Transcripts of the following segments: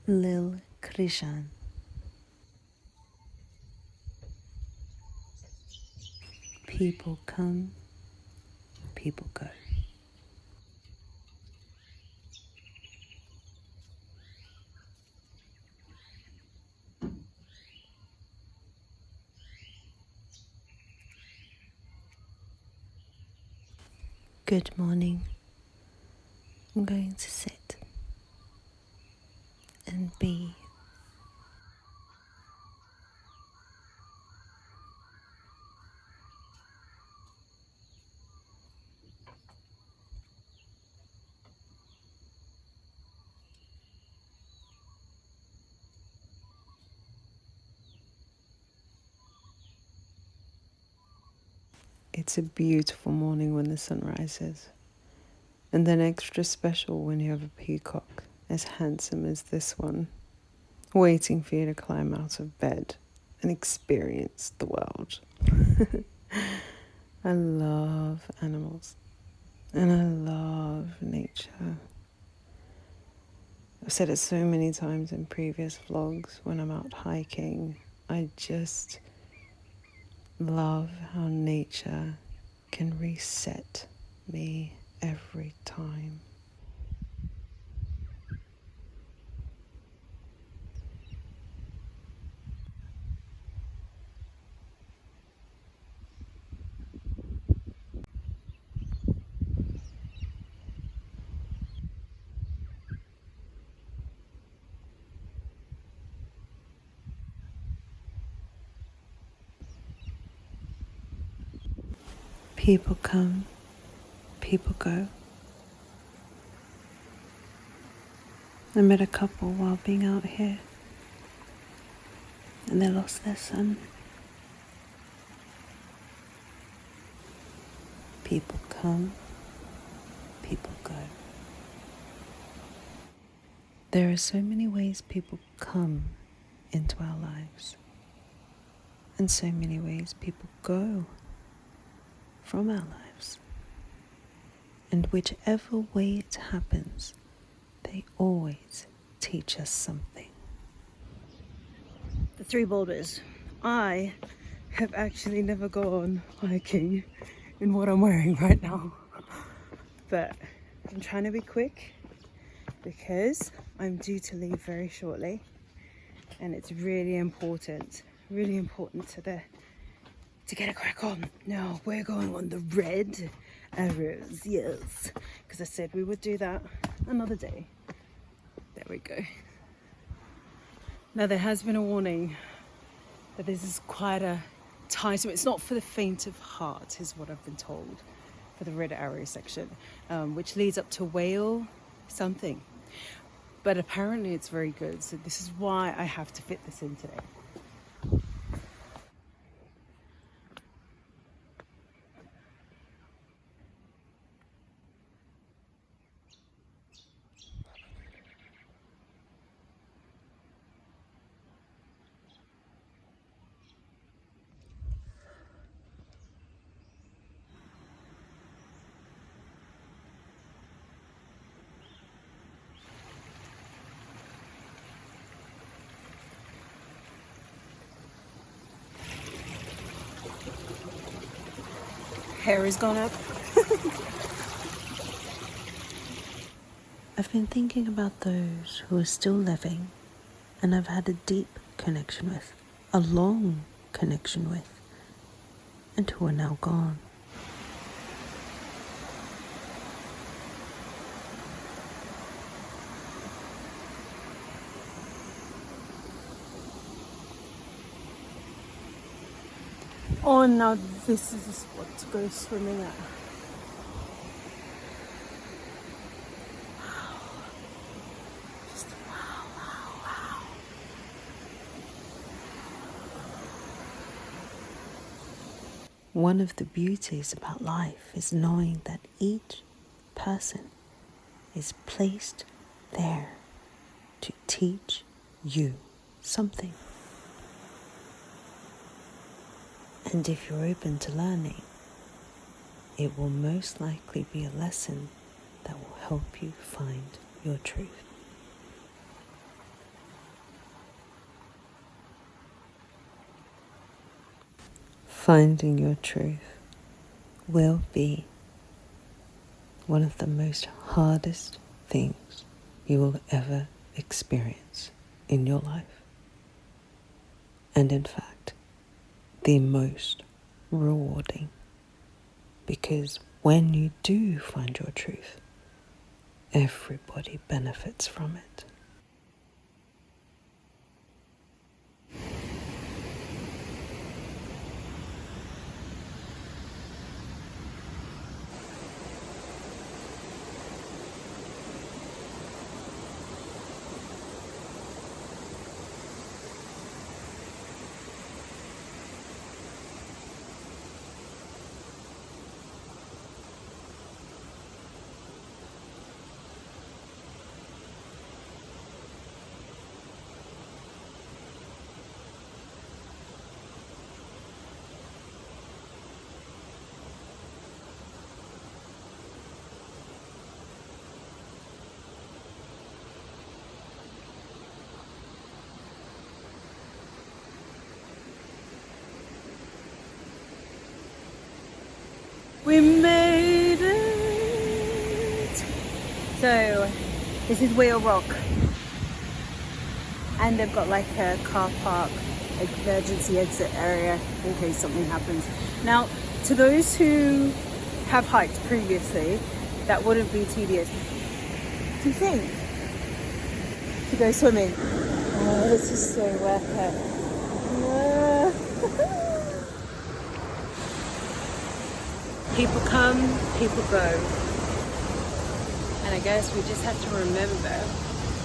KRIZAN. People come, people go. Good morning. I'm going to sit and be. It's a beautiful morning when the sun rises, and then extra special when you have a peacock as handsome as this one, waiting for you to climb out of bed and experience the world. I love animals, and I love nature. I've said it so many times in previous vlogs when I'm out hiking. I just love how nature can reset me every time. People come, people go. I met a couple while being out here, and they lost their son. People come, people go. There are so many ways people come into our lives, and so many ways people go from our lives. And whichever way it happens, they always teach us something. The three boulders. I have actually never gone hiking in what I'm wearing right now, but I'm trying to be quick because I'm due to leave very shortly, and it's really important to get a crack on. Now we're going on the red arrows, yes, because I said we would do that another day. There we go. Now there has been a warning that this is quite a tiresome. It's not for the faint of heart, is what I've been told, for the red arrow section, which leads up to whale something. But apparently it's very good, so this is why I have to fit this in today. Hair is gone up. I've been thinking about those who are still living and I've had a deep connection with, a long connection with, and who are now gone. Oh, now this is a spot to go swimming at. Wow. Just wow, wow, wow. One of the beauties about life is knowing that each person is placed there to teach you something. And if you're open to learning, it will most likely be a lesson that will help you find your truth. Finding your truth will be one of the most hardest things you will ever experience in your life. And in fact, the most rewarding. Because when you do find your truth, everybody benefits from it. We made it! So, this is Whale Rock. And they've got like a car park, emergency exit area in case something happens. Now, to those who have hiked previously, that wouldn't be tedious. Do you think? To go swimming? Oh, this is so worth it. People come, people go. And I guess we just have to remember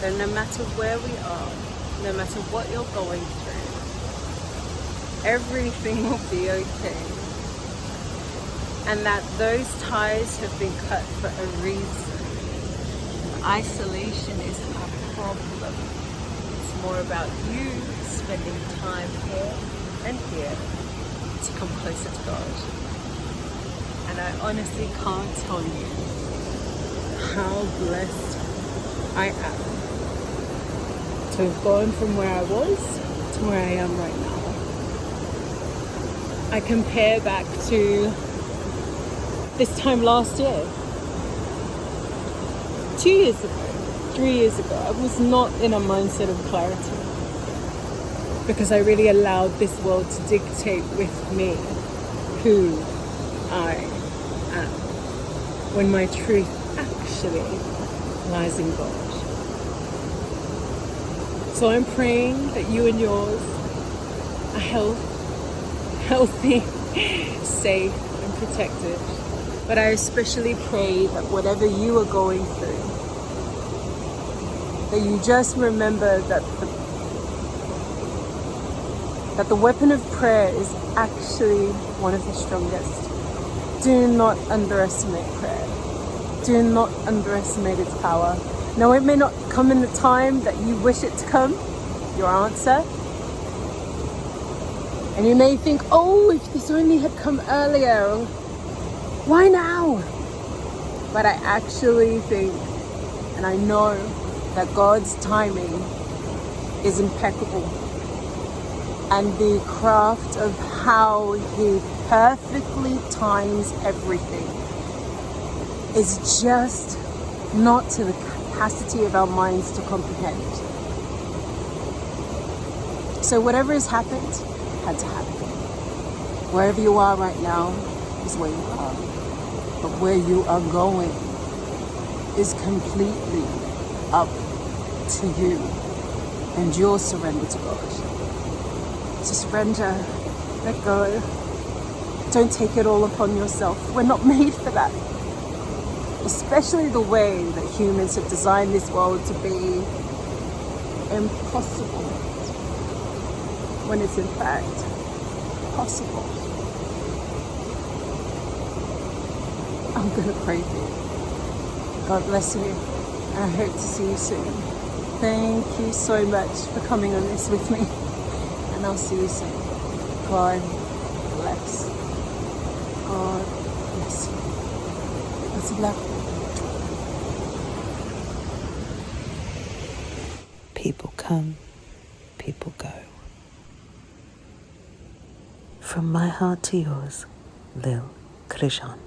that no matter where we are, no matter what you're going through, everything will be okay. And that those ties have been cut for a reason. Isolation isn't a problem. It's more about you spending time here and here to come closer to God. And I honestly can't tell you how blessed I am to have gone from where I was to where I am right now. I compare back to this time last year, 2 years ago, 3 years ago. I was not in a mindset of clarity because I really allowed this world to dictate with me who I am, when my truth actually lies in God. So I'm praying that you and yours are healthy, safe and protected. But I especially pray that whatever you are going through, that you just remember that the weapon of prayer is actually one of the strongest. Do not underestimate prayer. Do not underestimate its power. Now, it may not come in the time that you wish it to come, your answer. And you may think, oh, if this only had come earlier, why now? But I actually think, and I know that God's timing is impeccable. And the craft of how He perfectly times everything is just not to the capacity of our minds to comprehend. So whatever has happened, had to happen. Wherever you are right now is where you are. But where you are going is completely up to you and your surrender to God. So surrender, let go. Don't take it all upon yourself. We're not made for that. Especially the way that humans have designed this world to be impossible, when it's in fact possible. I'm gonna pray for you. God bless you, and I hope to see you soon. Thank you so much for coming on this with me, and I'll see you soon. God bless. God bless you. Lots of love. People come, people go. From my heart to yours, Lil KRIZAN.